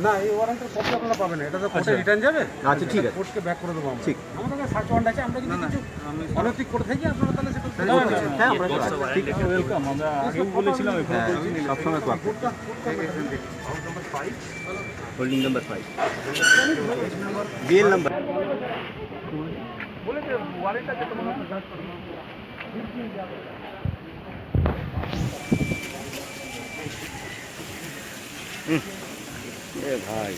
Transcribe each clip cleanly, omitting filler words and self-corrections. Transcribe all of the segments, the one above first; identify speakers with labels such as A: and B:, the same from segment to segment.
A: না, এই ওয়ারেন্টের কপি আপনারা পাবেন না, এটা তো কোর্টে রিটার্ন যাবে।
B: আচ্ছা, ঠিক আছে,
A: কোর্টকে ব্যাক করে দেবো আমরা।
B: ঠিক।
A: আমাদের কাছে সার্চ ওয়ারেন্ট আছে, আমরা যদি কিছু অনৈতিক করে থাকি আপনারা তাহলে সেটা
B: হ্যাঁ, আমরা ঠিক আছে,
A: ওয়েলকাম। আমরা আগেও বলেছিলাম, এখনো বলছি
B: সবসময় হোল্ডিং নাম্বার 5 বিএল নাম্বার
A: বলেছে ওয়ারেন্ট আছে তোমার কাজ করবে।
B: এ ভাই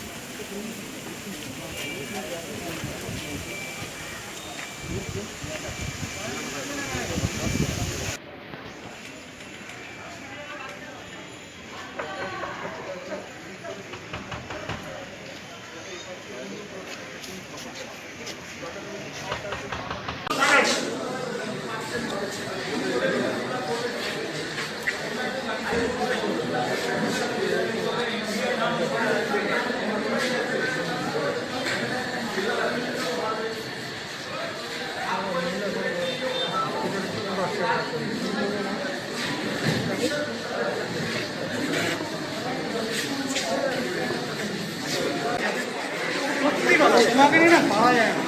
A: তোমাকে নিয়ে না পারা যায় না।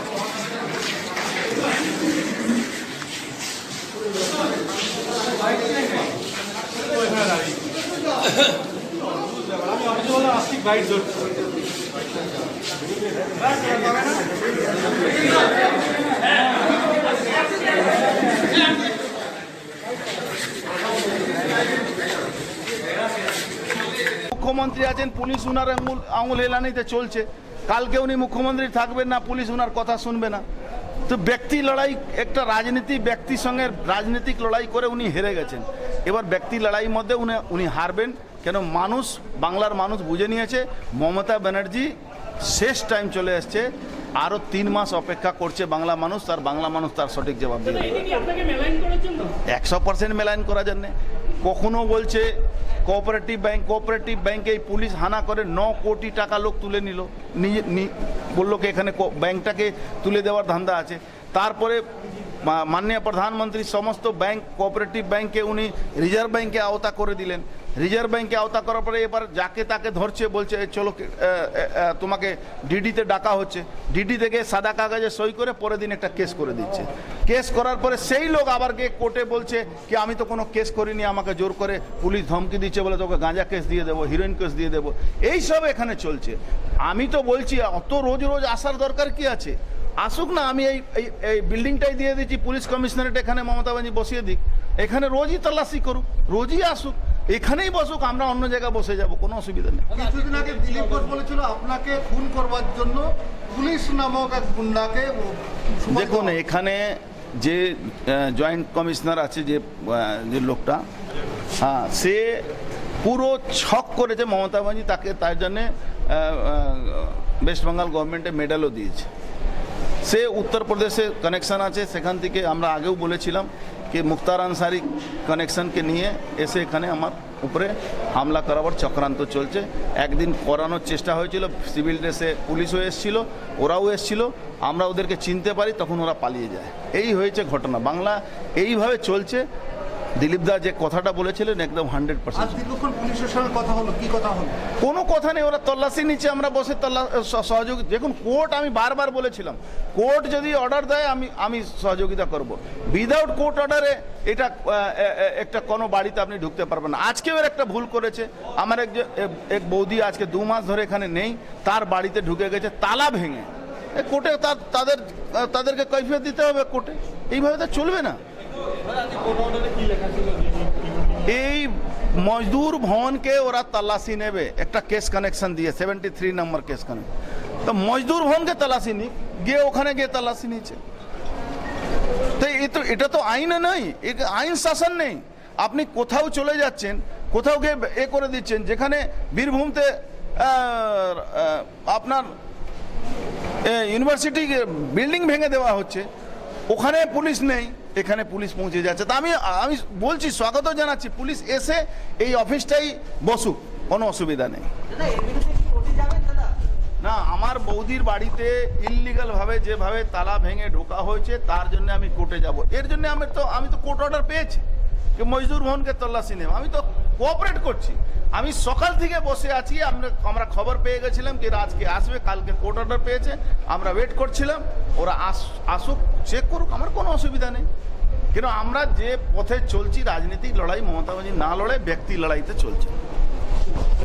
C: মুখ্যমন্ত্রী আছেন, পুলিশ উনার আঙুল হেলানিতে চলছে। কালকে উনি মুখ্যমন্ত্রী থাকবেন না, পুলিশ উনার কথা শুনবে না। তো ব্যক্তি লড়াই, একটা রাজনীতি ব্যক্তির সঙ্গে রাজনৈতিক লড়াই করে উনি হেরে গেছেন। এবার ব্যক্তি লড়াইয়ের মধ্যে উনি হারবেন, কেন মানুষ, বাংলার মানুষ বুঝে নিয়েছে মমতা ব্যানার্জি শেষ টাইম চলে এসছে। আরও 3 মাস অপেক্ষা করছে বাংলা মানুষ, তার সঠিক জবাব দিয়ে 100% মেলাইন করার জন্য। কখনো বলছে কোঅপারেটিভ ব্যাংকে এই পুলিশ হানা করে 9 কোটি টাকা লোক তুলে নিল, বললো কি এখানে ব্যাংকটাকে তুলে দেওয়ার ধান্দা আছে। তারপরে মাননীয় প্রধানমন্ত্রী সমস্ত ব্যাংক, কোঅপারেটিভ ব্যাংকে উনি রিজার্ভ ব্যাংকে আওতা করে দিলেন। রিজার্ভ ব্যাংকে আওতা করার পরে এবার যাকে তাকে ধরছে, বলছে চলো তোমাকে ডিডিতে ডাকা হচ্ছে। ডিডি থেকে সাদা কাগজে সই করে পরের দিন একটা কেস করে দিচ্ছে। কেস করার পরে সেই লোক আবার গিয়ে কোর্টে বলছে কি আমি তো কোনো কেস করিনি, আমাকে জোর করে পুলিশ ধমকি দিচ্ছে, বলে তোকে গাঁজা কেস দিয়ে দেবো, হিরোইন কেস দিয়ে দেবো। এইসব এখানে চলছে। আমি তো বলছি অত রোজ রোজ আসার দরকার কি আছে? আসুক না, আমি এই বিল্ডিংটাই দিয়ে দিচ্ছি, পুলিশ কমিশনারেট এখানে মমতা ব্যানার্জি বসিয়ে দিক, এখানে রোজই তল্লাশি করুক, রোজই আসুক, এখানেই বসুক, আমরা অন্য জায়গায় বসে যাব, কোনো অসুবিধা নেই।
D: কিছুদিন আগে দিলীপ ঘোষ বলেছিল আপনাকে খুন করবার জন্য পুলিশ নামক এক গুন্ডাকে।
C: দেখুন, এখানে যে জয়েন্ট কমিশনার আছে, যে লোকটা, হ্যাঁ, সে পুরো ছক করেছে মমতা ব্যানার্জি, তাকে তার জন্যে ওয়েস্ট বেঙ্গল গভর্নমেন্টে মেডেলও দিয়েছে। সে উত্তরপ্রদেশে কানেকশন আছে, সেখান থেকে আমরা আগেও বলেছিলাম कि मुख्तार आंसारी कनेक्शन के নিয়ে এসে এখানে আমার উপরে হামলা করাবার চক্রান্ত চলছে। একদিন করানোর চেষ্টা হয়েছিল, সিভিল ড্রেসে পুলিশও এসেছিল, ওরাও এসেছিল, আমরা ওদেরকে চিনতে পারি, তখন ওরা পালিয়ে যায়। এই হয়েছে ঘটনা। বাংলা এইভাবে চলছে। দিলীপ দা যে কথাটা বলেছিলেন একদম 100%।
D: পুলিশের সঙ্গে কথা হলো, কি কথা হলো?
C: কোনো কথা নেই, ওরা তল্লাশি নিচে, আমরা বসে সহযোগী। দেখুন, কোর্ট, আমি বারবার বলেছিলাম, কোর্ট যদি অর্ডার দেয় আমি সহযোগিতা করব। উইদাউট কোর্ট অর্ডারে এটা একটা কোনো বাড়িতে আপনি ঢুকতে পারবেন না। আজকেও এর একটা ভুল করেছে। আমার এক বৌদি আজকে 2 মাস ধরে এখানে নেই, তার বাড়িতে ঢুকে গেছে তালা ভেঙে। কোর্টে তাদেরকে কৈফিয়ত দিতে হবে কোর্টে, এইভাবে তো চলবে না। এই মজদুর ভবনকে ওরা তল্লাশি নেবে, একটা কেস কানেকশন দিয়ে 73 নম্বর কেস কানেকশন, তো মজদুর ভবনকে তল্লাশি নি গিয়ে ওখানে গিয়ে তল্লাশি নিচ্ছে। তো এটা তো আইন নয়, আইন শাসন নেই। আপনি কোথাও চলে যাচ্ছেন, কোথাও গিয়ে করে দিচ্ছেন। যেখানে বীরভূমতে আপনার ইউনিভার্সিটি বিল্ডিং ভেঙে দেওয়া হচ্ছে, ওখানে পুলিশ নেই, এখানে পুলিশ পৌঁছে যাচ্ছে। তা আমি বলছি, স্বাগত জানাচ্ছি, পুলিশ এসে এই অফিসটাই বসুক, কোনো অসুবিধা নেই। না, আমার বৌদির বাড়িতে ইললিগাল ভাবে যেভাবে তালা ভেঙে ঢোকা হয়েছে, তার জন্য আমি কোর্টে যাব। এর জন্য আমি তো কোর্ট অর্ডার পেয়েছি कि मजदूर भवन के तल्लाशी नेब। আমি তো কোঅপারেট করছি। আমি সকাল থেকে বসে আছি, আমরা খবর পেয়ে গেছিলাম যে আজকে আসবে, কালকে কোর্ট অর্ডার পেয়েছে, আমরা ওয়েট করছিলাম ওরা আসুক, চেক করুক, আমার কোনো অসুবিধা নেই। কিন্তু আমরা যে পথে চলছি রাজনীতিক লড়াই, মমতা ব্যানার্জি না লড়াই ব্যক্তি লড়াইতে চলছে।